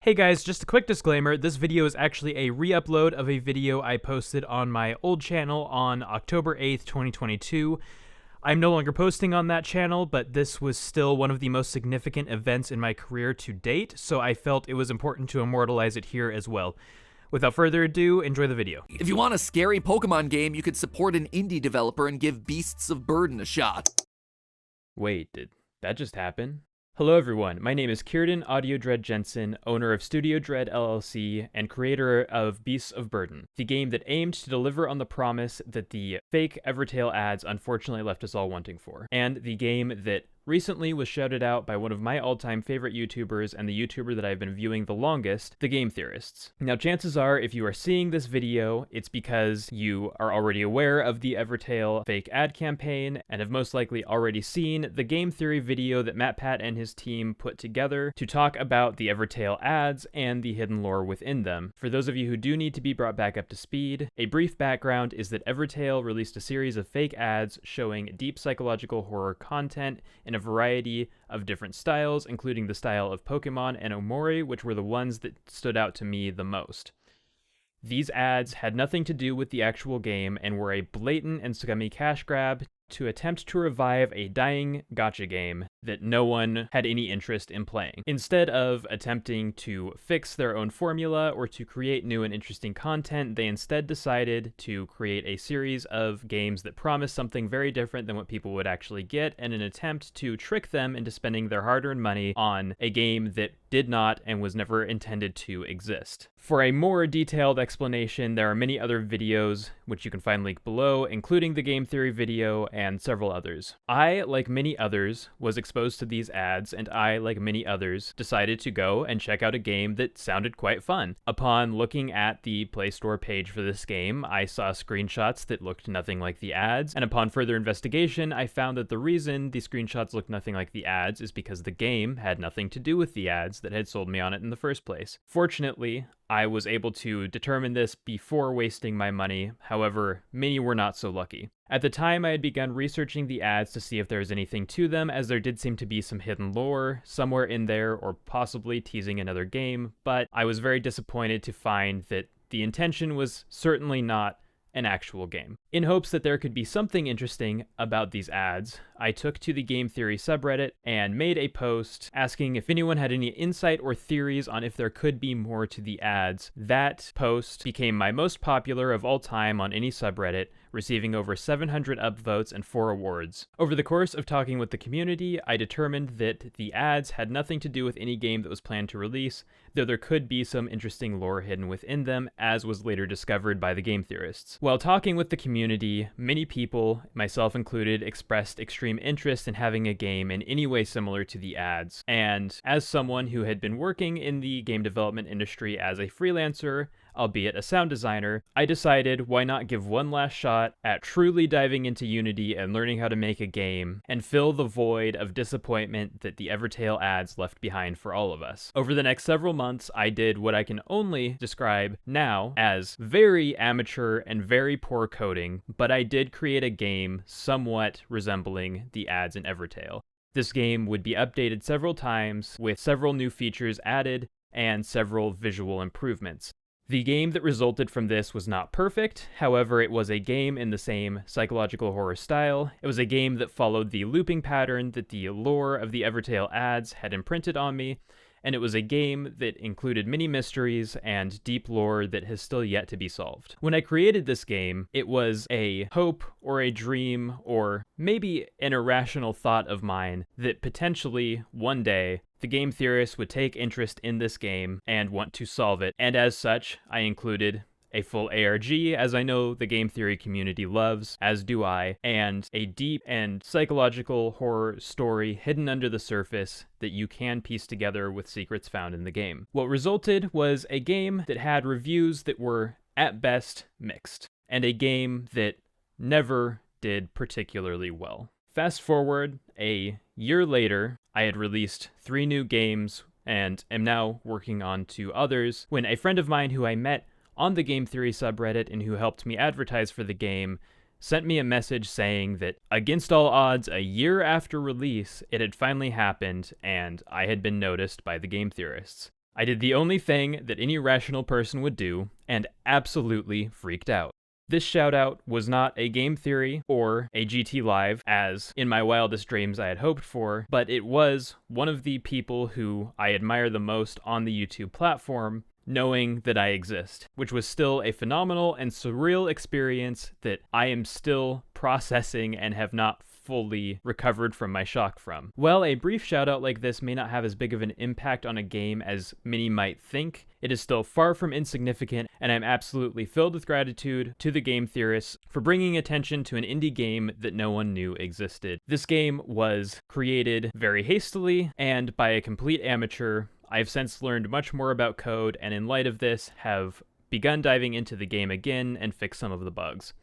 Hey guys, just a quick disclaimer, this video is actually a re-upload of a video I posted on my old channel on October 8th, 2022. I'm no longer posting on that channel, but this was still one of the most significant events in my career to date, so I felt it was important to immortalize it here as well. Without further ado, enjoy the video. If you want a scary Pokemon game, you could support an indie developer and give Beasts of Burden a shot. Wait, did that just happen? Hello everyone, my name is Kieran Audio Dread Jensen, owner of Studio Dread LLC and creator of Beasts of Burden, the game that aimed to deliver on the promise that the fake Evertale ads unfortunately left us all wanting for, and the game that recently was shouted out by one of my all-time favorite YouTubers and the YouTuber that I've been viewing the longest, the Game Theorists. Now chances are, if you are seeing this video, it's because you are already aware of the Evertale fake ad campaign and have most likely already seen the game theory video that MatPat and his team put together to talk about the Evertale ads and the hidden lore within them. For those of you who do need to be brought back up to speed, a brief background is that Evertale released a series of fake ads showing deep psychological horror content in a variety of different styles, including the style of Pokemon and Omori, which were the ones that stood out to me the most. These ads had nothing to do with the actual game and were a blatant and scummy cash grab to attempt to revive a dying gacha game that no one had any interest in playing. Instead of attempting to fix their own formula or to create new and interesting content, they instead decided to create a series of games that promised something very different than what people would actually get in an attempt to trick them into spending their hard-earned money on a game that did not and was never intended to exist. For a more detailed explanation, there are many other videos which you can find linked below, including the game theory video and several others. I, like many others, was exposed to these ads, and I, like many others, decided to go and check out a game that sounded quite fun. Upon looking at the Play Store page for this game, I saw screenshots that looked nothing like the ads, and upon further investigation, I found that the reason the screenshots looked nothing like the ads is because the game had nothing to do with the ads that had sold me on it in the first place. Fortunately, I was able to determine this before wasting my money, however, many were not so lucky. At the time, I had begun researching the ads to see if there was anything to them, as there did seem to be some hidden lore somewhere in there, or possibly teasing another game, but I was very disappointed to find that the intention was certainly not an actual game. In hopes that there could be something interesting about these ads, I took to the Game Theory subreddit and made a post asking if anyone had any insight or theories on if there could be more to the ads. That post became my most popular of all time on any subreddit, receiving over 700 upvotes and 4 awards. Over the course of talking with the community, I determined that the ads had nothing to do with any game that was planned to release, though there could be some interesting lore hidden within them, as was later discovered by the Game Theorists. While talking with the community, many people, myself included, expressed extreme interest in having a game in any way similar to the ads, and as someone who had been working in the game development industry as a freelancer, albeit a sound designer, I decided why not give one last shot at truly diving into Unity and learning how to make a game and fill the void of disappointment that the Evertale ads left behind for all of us. Over the next several months, I did what I can only describe now as very amateur and very poor coding, but I did create a game somewhat resembling the ads in Evertale. This game would be updated several times with several new features added and several visual improvements. The game that resulted from this was not perfect, however it was a game in the same psychological horror style. It was a game that followed the looping pattern that the lore of the Evertale ads had imprinted on me, and it was a game that included many mysteries and deep lore that has still yet to be solved. When I created this game, it was a hope or a dream or maybe an irrational thought of mine that potentially one day the Game Theorists would take interest in this game and want to solve it, and as such, I included a full ARG, as I know the game theory community loves, as do I, and a deep and psychological horror story hidden under the surface that you can piece together with secrets found in the game. What resulted was a game that had reviews that were, at best, mixed, and a game that never did particularly well. Fast forward a year later, I had released 3 new games and am now working on 2 others, when a friend of mine who I met on the Game Theory subreddit and who helped me advertise for the game sent me a message saying that against all odds, a year after release, it had finally happened and I had been noticed by the Game Theorists. I did the only thing that any rational person would do, and absolutely freaked out. This shoutout was not a game theory or a GT Live, as in my wildest dreams I had hoped for, but it was one of the people who I admire the most on the YouTube platform, knowing that I exist, which was still a phenomenal and surreal experience that I am still processing and have not fully recovered from my shock from. While a brief shoutout like this may not have as big of an impact on a game as many might think, it is still far from insignificant, and I'm absolutely filled with gratitude to the Game Theorists for bringing attention to an indie game that no one knew existed. This game was created very hastily and by a complete amateur. I've since learned much more about code, and in light of this, have begun diving into the game again and fixed some of the bugs.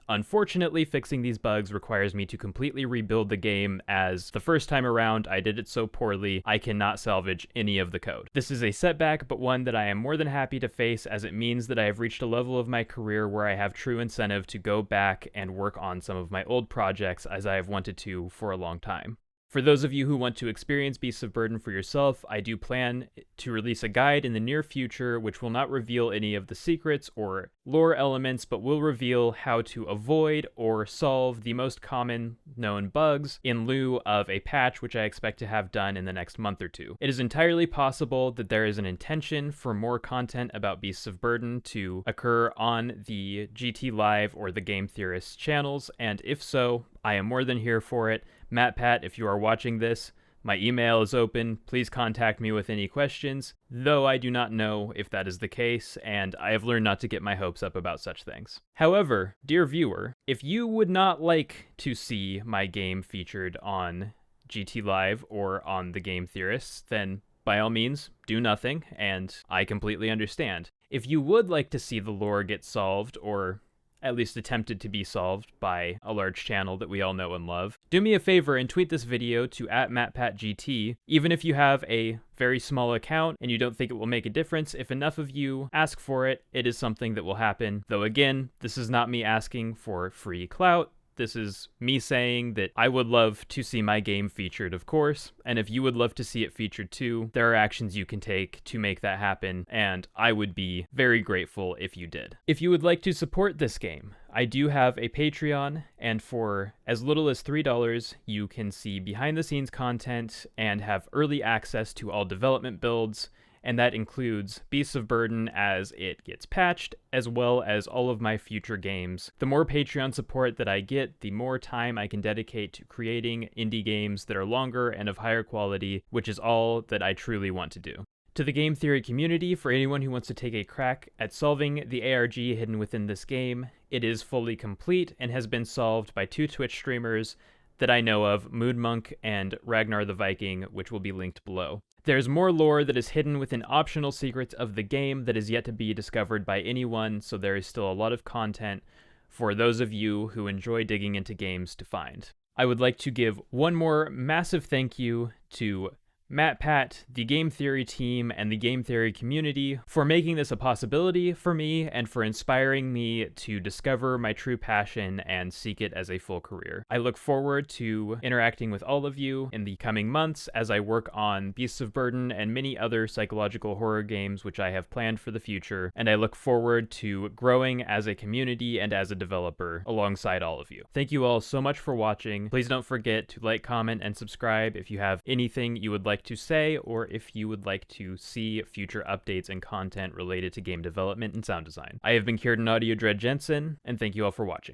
Unfortunately, fixing these bugs requires me to completely rebuild the game, as the first time around I did it so poorly I cannot salvage any of the code. This is a setback, but one that I am more than happy to face, as it means that I have reached a level of my career where I have true incentive to go back and work on some of my old projects, as I have wanted to for a long time. For those of you who want to experience Beasts of Burden for yourself, I do plan to release a guide in the near future which will not reveal any of the secrets or lore elements, but will reveal how to avoid or solve the most common known bugs in lieu of a patch which I expect to have done in the next month or two. It is entirely possible that there is an intention for more content about Beasts of Burden to occur on the GT Live or the Game Theorists channels, and if so, I am more than here for it. MattPat, if you are watching this, my email is open. Please contact me with any questions, though I do not know if that is the case, and I have learned not to get my hopes up about such things. However, dear viewer, if you would not like to see my game featured on GT Live or on the Game Theorists, then by all means, do nothing, and I completely understand. If you would like to see the lore get solved, or at least attempted to be solved by a large channel that we all know and love, do me a favor and tweet this video to @MattPatGT. Even if you have a very small account and you don't think it will make a difference, if enough of you ask for it, it is something that will happen. Though again, this is not me asking for free clout. This is me saying that I would love to see my game featured, of course, and if you would love to see it featured too, there are actions you can take to make that happen, and I would be very grateful if you did. If you would like to support this game, I do have a Patreon, and for as little as $3, you can see behind-the-scenes content and have early access to all development builds, and that includes Beasts of Burden as it gets patched, as well as all of my future games. The more Patreon support that I get, the more time I can dedicate to creating indie games that are longer and of higher quality, which is all that I truly want to do. To the game theory community, for anyone who wants to take a crack at solving the ARG hidden within this game, it is fully complete and has been solved by 2 Twitch streamers that I know of, Moonmunk and Ragnar the Viking, which will be linked below. There's more lore that is hidden within optional secrets of the game that is yet to be discovered by anyone, so there is still a lot of content for those of you who enjoy digging into games to find. I would like to give one more massive thank you to MattPat, the Game Theory team, and the Game Theory community for making this a possibility for me and for inspiring me to discover my true passion and seek it as a full career. I look forward to interacting with all of you in the coming months as I work on Beasts of Burden and many other psychological horror games which I have planned for the future, and I look forward to growing as a community and as a developer alongside all of you. Thank you all so much for watching. Please don't forget to like, comment, and subscribe if you have anything you would like to say, or if you would like to see future updates and content related to game development and sound design. I have been Kieran Audio Dread Jensen, and thank you all for watching.